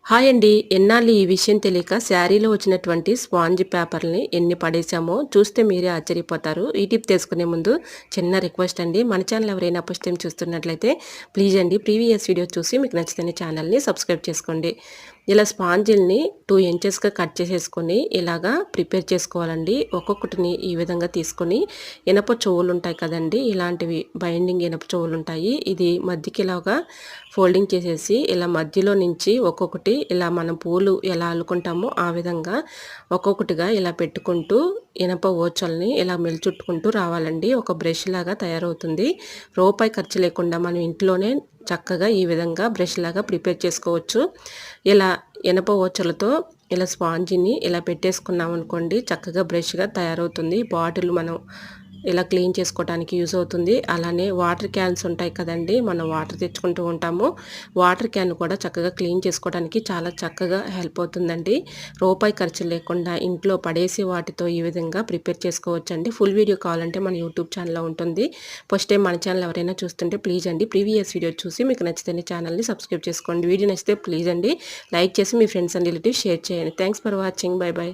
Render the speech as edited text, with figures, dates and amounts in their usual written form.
Hi అండి. ఎన్నాళ్ళు ఈ విషయం తెలియక శారీలో వచ్చినటువంటి స్పాంజ్ పేపర్‌లని ఎన్ని పడేసామో చూస్తే మీరే ఆశ్చర్యపోతారు. ఈ టిప్ తెలుసుకునే ముందు చిన్న రిక్వెస్ట్ అండి. మన ఛానల్ ఎవరైనా ఫస్ట్ టైమ్ చూస్తున్నట్లయితే ప్లీజ్ అండి ప్రీవియస్ వీడియో చూసి మీకు నచ్చితేనే ఛానల్‌ని సబ్స్క్రైబ్ చేసుకోండి. ఇలా స్పాంజిల్ని 2 ఇంచెస్‌గా కట్ చేసేసుకొని ఇలాగా ప్రిపేర్ చేసుకోవాలండి. ఒక్కొక్కటిని ఈ విధంగా తీసుకొని ఇనప చెవులుంటాయి కదండీ! ఇలాంటివి బైండింగ్ ఇనప చెవులుంటాయి. ఇది మధ్యకి ఇలాగా ఫోల్డింగ్ చేసేసి ఇలా మధ్యలో నుంచి ఒక్కొక్కటి ఇలా మనం పూలు ఎలా అల్లుకుంటామో ఆ విధంగా ఒక్కొక్కటిగా ఇలా పెట్టుకుంటూ ఇనప ఓచల్ని ఇలా మెలిచుట్టుకుంటూ రావాలండి. ఒక బ్రష్ లాగా తయారవుతుంది. రూపాయి ఖర్చు లేకుండా మనం ఇంట్లోనే చక్కగా ఈ విధంగా బ్రష్ లాగా ప్రిపేర్ చేసుకోవచ్చు. ఇలా ఇనప ఓచలతో ఇలా స్పాంజిని ఇలా పెట్టేసుకున్నాం అనుకోండి, చక్కగా బ్రష్గా తయారవుతుంది. బాటిల్ మనం ఇలా క్లీన్ చేసుకోవడానికి యూజ్ అవుతుంది. అలానే వాటర్ క్యాన్స్ ఉంటాయి కదండీ! మనం వాటర్ తెచ్చుకుంటూ ఉంటాము. వాటర్ క్యాన్ కూడా చక్కగా క్లీన్ చేసుకోవడానికి చాలా చక్కగా హెల్ప్ అవుతుందండి. రూపాయి ఖర్చు లేకుండా ఇంట్లో పడేసే వాటితో ఈ విధంగా ప్రిపేర్ చేసుకోవచ్చండి. ఫుల్ వీడియో కావాలంటే మన యూట్యూబ్ ఛానల్‌లో ఉంటుంది. ఫస్ట్ టైం మన ఛానల్ ఎవరైనా చూస్తుంటే ప్లీజ్ అండి ప్రీవియస్ వీడియో చూసి మీకు నచ్చితేనే ఛానల్‌ని సబ్స్క్రైబ్ చేసుకోండి. వీడియో నచ్చితే ప్లీజ్ అండి లైక్ చేసి మీ ఫ్రెండ్స్ అండ్ రిలేటివ్స్ షేర్ చేయండి. Thanks for watching. By by.